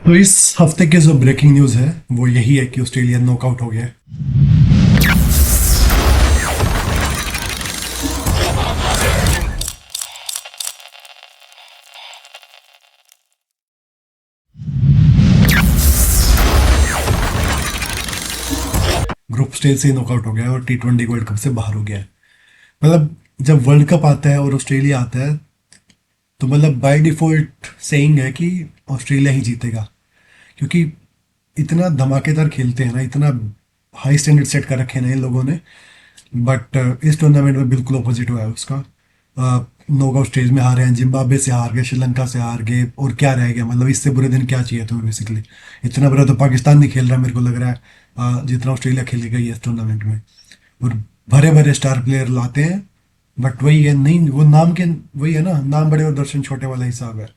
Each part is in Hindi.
तो इस हफ्ते की जो ब्रेकिंग न्यूज़ है वो यही है कि ऑस्ट्रेलिया नॉकआउट हो गया है। ग्रुप स्टेज से ही नॉकआउट हो गया है और T20 वर्ल्ड कप से बाहर हो गया है। मतलब जब वर्ल्ड कप आता है और ऑस्ट्रेलिया आता है तो मतलब बाय डिफॉल्ट सेइंग है कि ऑस्ट्रेलिया ही जीतेगा, क्योंकि इतना धमाकेदार खेलते हैं ना, इतना हाई स्टैंडर्ड सेट कर रखे हैं ना इन लोगों ने। बट इस टूर्नामेंट में बिल्कुल अपोजिट हुआ है उसका। नॉकआउट स्टेज में हारे हैं, जिम्बाब्वे से हार गए, श्रीलंका से हार गए, और क्या रह गया? मतलब इससे बुरे दिन क्या चाहिए तुम्हें बेसिकली? इतना बुरा तो पाकिस्तान नहीं खेल रहा मेरे को लग रहा है जितना ऑस्ट्रेलिया खेली गई है इस टूर्नामेंट में। और भरे भरे स्टार प्लेयर लाते हैं, बट वही है नहीं, वो नाम के, वही है ना, नाम बड़े और दर्शन छोटे वाला हिसाब है।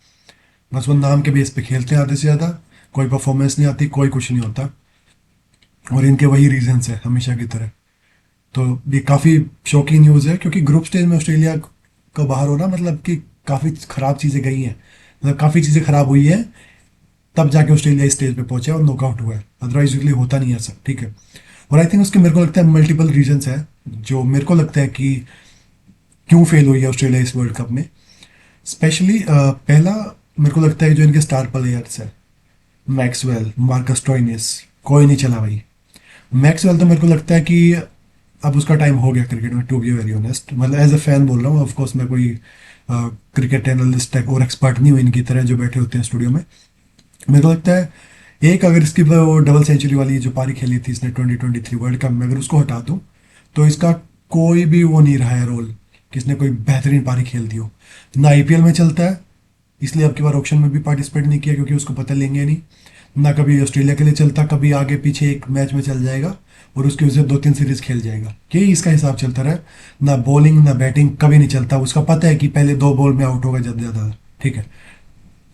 बस वो नाम के बेस पे खेलते हैं आधे से ज़्यादा, कोई परफॉर्मेंस नहीं आती, कोई कुछ नहीं होता। और इनके वही रीजंस है हमेशा की तरह। तो ये काफ़ी शॉकिंग न्यूज़ है, क्योंकि ग्रुप स्टेज में ऑस्ट्रेलिया का बाहर होना मतलब कि काफ़ी ख़राब चीज़ें गई हैं, मतलब काफ़ी चीज़ें ख़राब हुई हैं, तब जाके ऑस्ट्रेलिया इस स्टेज पे पहुंचा और नॉकआउट हुआ है। अदरवाइज यूजली होता नहीं है सब, ठीक है। और आई थिंक उसके मेरे को लगता है मल्टीपल रीजंस है जो मेरे को लगता है कि क्यों फेल हुई है ऑस्ट्रेलिया इस वर्ल्ड कप में। स्पेशली पहला, मेरे को लगता है जो इनके स्टार प्लेयर्स है, मैक्सवेल, मार्कस टोइनिस, कोई नहीं चला भाई। मैक्सवेल तो मेरे को लगता है कि अब उसका टाइम हो गया क्रिकेट में, टू बी वेरी ऑनेस्ट। मतलब एज अ फैन बोल रहा हूँ, ऑफ कोर्स मैं कोई क्रिकेट एनालिस्ट और एक्सपर्ट नहीं हूँ इनकी तरह जो बैठे होते हैं स्टूडियो में। मेरे को लगता है एक, अगर इसकी वो डबल सेंचुरी वाली जो पारी खेली थी इसने 2023 वर्ल्ड कप में, अगर उसको हटा दूँ तो इसका कोई भी वो नहीं रहा है रोल कि इसने कोई बेहतरीन पारी खेल दी हो। ना आईपीएल में चलता है, इसलिए अब की बार ऑक्शन में भी पार्टिसिपेट नहीं किया क्योंकि उसको पता लेंगे नहीं। ना कभी ऑस्ट्रेलिया के लिए चलता, कभी आगे पीछे एक मैच में चल जाएगा और उसकी वजह से 2-3 सीरीज खेल जाएगा, यही इसका हिसाब चलता रहा। ना बॉलिंग ना बैटिंग कभी नहीं चलता, उसका पता है कि पहले 2 बॉल में आउट होगा ज़्यादा ज़्यादा, ठीक है।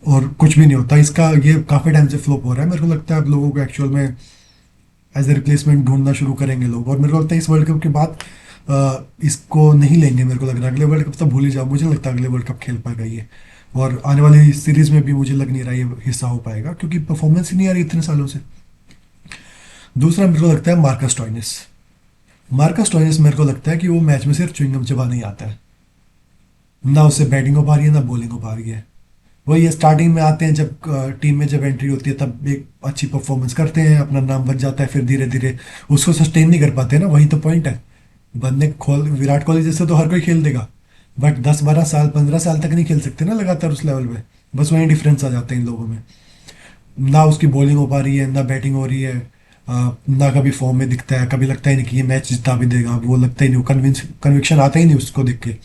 और कुछ भी नहीं होता इसका, ये काफ़ी टाइम से फ्लॉप हो रहा है। मेरे को लगता है अब लोगों को एक्चुअल में एज ए रिप्लेसमेंट ढूंढना शुरू करेंगे लोग, और मेरे को लगता है इस वर्ल्ड कप के बाद इसको नहीं लेंगे। मेरे को लग रहा है अगले वर्ल्ड कप तो भूल ही जाओ, मुझे लगता है अगले वर्ल्ड कप खेल पाएगा ये। और आने वाली सीरीज में भी मुझे लग नहीं रहा ये हिस्सा हो पाएगा, क्योंकि परफॉर्मेंस ही नहीं आ रही इतने सालों से। दूसरा मेरे को लगता है मार्कस टॉइनिस। मार्कस टॉइनिस मेरे को लगता है कि वो मैच में सिर्फ च्युइंगम चबाने ही आता है, ना उससे बैटिंग हो पा रही है ना बॉलिंग हो पा रही है। वही ये स्टार्टिंग में आते हैं, जब टीम में जब एंट्री होती है तब एक अच्छी परफॉर्मेंस करते हैं, अपना नाम बन जाता है, फिर धीरे धीरे उसको सस्टेन नहीं कर पाते ना, वही तो पॉइंट है। बंदे खोल, विराट कोहली जैसे तो हर कोई खेल देगा, बट 10-12 साल 15 साल तक नहीं खेल सकते ना लगातार उस लेवल पे। बस वही डिफरेंस आ जाता है इन लोगों में। ना उसकी बॉलिंग हो पा रही है ना बैटिंग हो रही है, ना कभी फॉर्म में दिखता है, कभी लगता ही नहीं कि ये मैच जिता भी देगा, वो लगता ही नहीं, वो कन्विक्शन आता ही नहीं उसको देख के।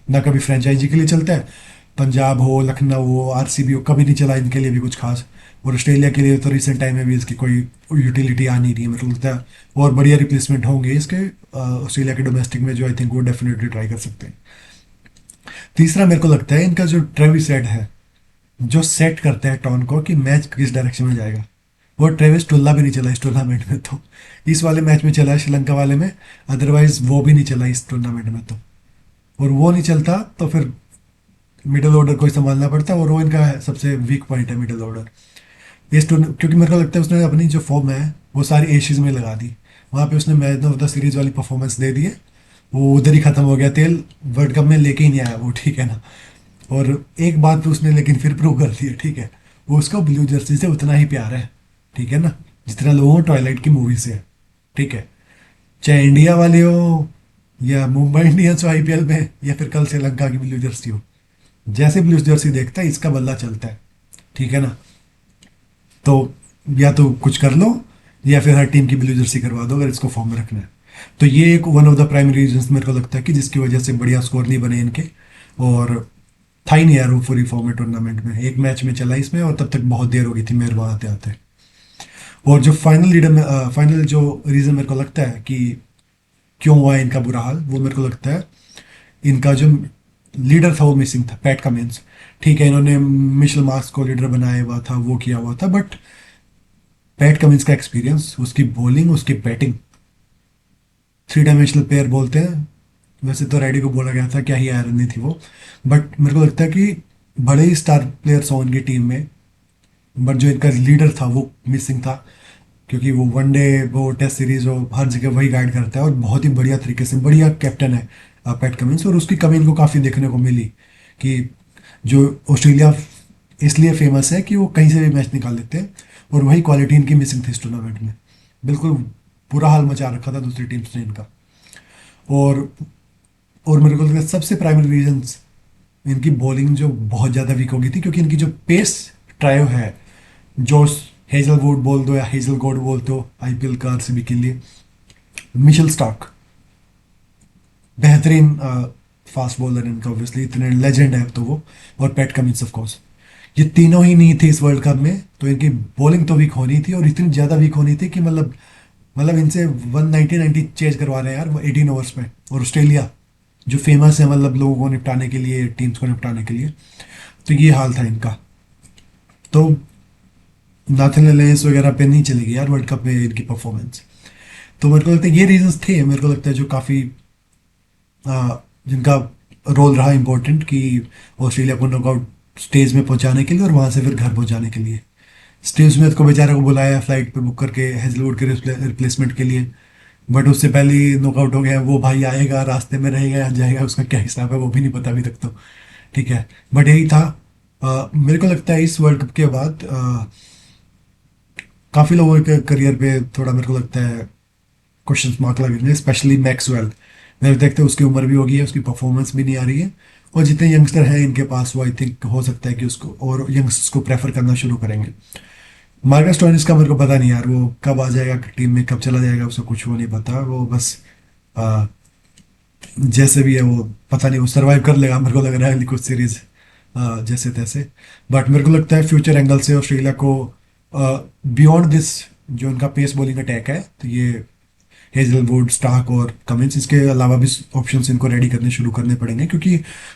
ना कभी फ्रेंचाइजी के लिए चलता है, पंजाब हो, लखनऊ हो, आरसीबी हो, कभी नहीं चला इनके लिए भी कुछ खास। और ऑस्ट्रेलिया के लिए तो रिसेंट टाइम में भी इसकी कोई यूटिलिटी आ नहीं रही है, मेरे को लगता है और बढ़िया रिप्लेसमेंट होंगे इसके ऑस्ट्रेलिया के डोमेस्टिक में, जो आई थिंक वो डेफिनेटली ट्राई कर सकते हैं। तीसरा मेरे को लगता है इनका जो ट्रेविस हेड है, जो सेट करता है टोन को कि मैच किस डायरेक्शन में जाएगा। वो ट्रेविस टुल्ला भी नहीं चला इस टूर्नामेंट में, तो इस वाले मैच में चला है श्रीलंका वाले में, अदरवाइज वो भी नहीं चला इस टूर्नामेंट में तो। और वो नहीं चलता तो फिर मिडिल ऑर्डर को ही संभालना पड़ता है, और वो इनका सबसे वीक पॉइंट है मिडिल ऑर्डर। इस टूर्नामेंट क्योंकि मेरे को लगता है उसने अपनी जो फॉर्म है वो सारी एशियज में लगा दी, वहाँ पे उसने मैच ऑफ द सीरीज वाली परफॉर्मेंस दे दी है, वो उधर ही खत्म हो गया तेल, वर्ल्ड कप में लेके ही नहीं आया वो, ठीक है ना। और एक बात तो उसने लेकिन फिर प्रूव कर दी है, ठीक है, वो उसका ब्लू जर्सी से उतना ही प्यार है, ठीक है ना, जितना लोगों को ट्वाइलाइट की मूवी से है, ठीक है। चाहे इंडिया वाले हो या मुंबई इंडियंस हो आईपीएल में, या फिर कल श्रीलंका की ब्लू जर्सी हो, जैसे ब्लू जर्सी देखता है इसका बल्ला चलता है, ठीक है ना। तो या तो कुछ कर लो या फिर हर टीम की ब्लू जर्सी करवा दो अगर इसको फॉर्म में रखना है। तो ये एक one of the primary reason मेरे को लगता है कि जिसकी वजह से बढ़िया स्कोर नहीं बने इनके। और था ही नहीं यार वो पूरी फॉर्मेट टूर्नामेंट में, एक मैच में चला इसमें, और तब तक बहुत देर हो गई थी मेरे वहाँ आते आते। और जो फाइनल लीडर में फाइनल जो रीज़न मेरे को लगता है कि क्यों हुआ है इनका बुरा हाल, वो मेरे को लगता है इनका जो लीडर था वो मिसिंग था, पैट कमिंस। ठीक है, इन्होंने मिशेल मार्क्स को लीडर बनाया हुआ था, वो किया हुआ था, बट पैट कमिंस का एक्सपीरियंस, उसकी बॉलिंग, उसकी बैटिंग, थ्री डायमेंशनल प्लेयर बोलते हैं। वैसे तो रेडी को बोला गया था, क्या ही आयरन नहीं थी वो, बट मेरे को लगता है कि बड़े ही स्टार प्लेयर्स हों उनकी टीम में, बट जो इनका लीडर था वो मिसिंग था, क्योंकि वो वनडे, वो टेस्ट सीरीज, वो हर जगह वही गाइड करता है और बहुत ही बढ़िया तरीके से, बढ़िया कैप्टन है पैट कमिंस। और उसकी कमी इनको काफ़ी देखने को मिली कि जो ऑस्ट्रेलिया इसलिए फेमस है कि वो कहीं से भी मैच निकाल लेते हैं, और वही क्वालिटी इनकी मिसिंग थी इस टूर्नामेंट में। बिल्कुल बुरा हाल मचा रखा था दूसरी टीम्स ने इनका। और और मेरे को लगता है सबसे प्राइमरी रीजंस इनकी बॉलिंग जो बहुत ज़्यादा वीक हो गई थी, क्योंकि इनकी जो पेस ट्रायो है, जॉस हेजलवुड बोल दो या हेजलगोड बोल दो आईपीएल का आरसीबी के लिए, मिशेल स्टार्क बेहतरीन फास्ट बॉलर इनका, ऑब्वियसली इतने लेजेंड है तो वो, और पैट कमिंस ऑफ कोर्स, ये तीनों ही नहीं थे इस वर्ल्ड कप में, तो इनकी बॉलिंग तो वीक होनी थी, और इतनी ज़्यादा वीक होनी थी कि मतलब इनसे 190 चेज करवा रहे हैं यार 18 ओवर्स में। और ऑस्ट्रेलिया जो फेमस है मतलब लोगों को निपटाने के लिए, टीम्स को निपटाने के लिए, तो ये हाल था इनका। तो नाथन एलायंस वगैरह पे नहीं चलेगी यार वर्ल्ड कप में इनकी परफॉर्मेंस। तो मेरे को लगता है ये रीजंस थे, मेरे को लगता है जो काफ़ी जिनका रोल रहा इम्पोर्टेंट कि ऑस्ट्रेलिया को नॉकआउट स्टेज में पहुंचाने के लिए और वहां से फिर घर पहुंचाने के लिए। स्टीव स्मिथ को बेचारे को बुलाया फ्लाइट पे बुक करके हेजलवुड के रिप्लेसमेंट के लिए, बट उससे पहले ही नॉकआउट हो गया। वो भाई आएगा, रास्ते में रहेगा या जाएगा, उसका क्या हिसाब है वो भी नहीं पता अभी तक तो। ठीक है, बट यही था। मेरे को लगता है इस वर्ल्ड कप के बाद काफ़ी लोगों के करियर पे थोड़ा मेरे को लगता है क्वेश्चन मार्क लगेंगे, स्पेशली मैक्सवेल। मेरे देखते हैं उसकी उम्र भी हो गई है, उसकी परफॉर्मेंस भी नहीं आ रही है, और जितने यंगस्टर हैं इनके पास वो आई थिंक हो सकता है कि उसको और यंगस्टर्स को प्रेफर करना शुरू करेंगे। मार्कस स्टोइनिस का मेरे को पता नहीं यार, वो कब आ जाएगा टीम में, कब चला जाएगा, उसको कुछ वो नहीं पता। वो बस आ, जैसे भी है वो पता नहीं, वो सरवाइव कर लेगा मेरे को लग रहा है कुछ सीरीज जैसे तैसे। बट मेरे को लगता है फ्यूचर एंगल से ऑस्ट्रेलिया को बियॉन्ड दिस जो उनका पेस बॉलिंग अटैक है, तो ये हेजलवुड, स्टार्क और कमिंस, इसके अलावा भी ऑप्शंस इनको रेडी करने शुरू करने पड़ेंगे, क्योंकि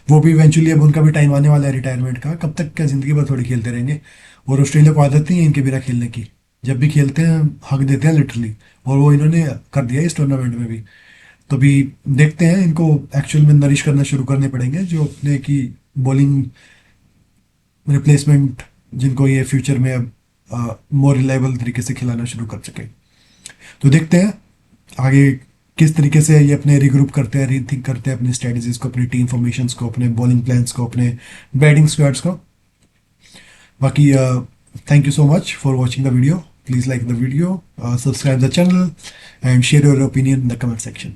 वो भी इवेंचुअली अब उनका भी टाइम आने वाला है रिटायरमेंट का। कब तक क्या ज़िंदगी भर थोड़ी खेलते रहेंगे। और ऑस्ट्रेलिया को आदत नहीं है इनके बिना खेलने की, जब भी खेलते हैं हक देते हैं लिटरली, और वो इन्होंने कर दिया इस टूर्नामेंट में भी। तो भी देखते हैं, इनको एक्चुअल में नरिश करना शुरू करने पड़ेंगे जो अपने की बॉलिंग रिप्लेसमेंट, जिनको ये फ्यूचर में अब मोर रिलायबल तरीके से खिलाना शुरू कर सके। तो देखते हैं आगे किस तरीके से ये अपने रिग्रुप करते हैं, रीथिंक करते हैं अपनी स्ट्रेटजीज को, अपनी टीम फॉर्मेशंस को, अपने बॉलिंग प्लान्स को, अपने बैटिंग स्क्वाड्स को। बाकी thank you so much for watching the video. Please like the video, subscribe the channel and share your opinion in the comment section.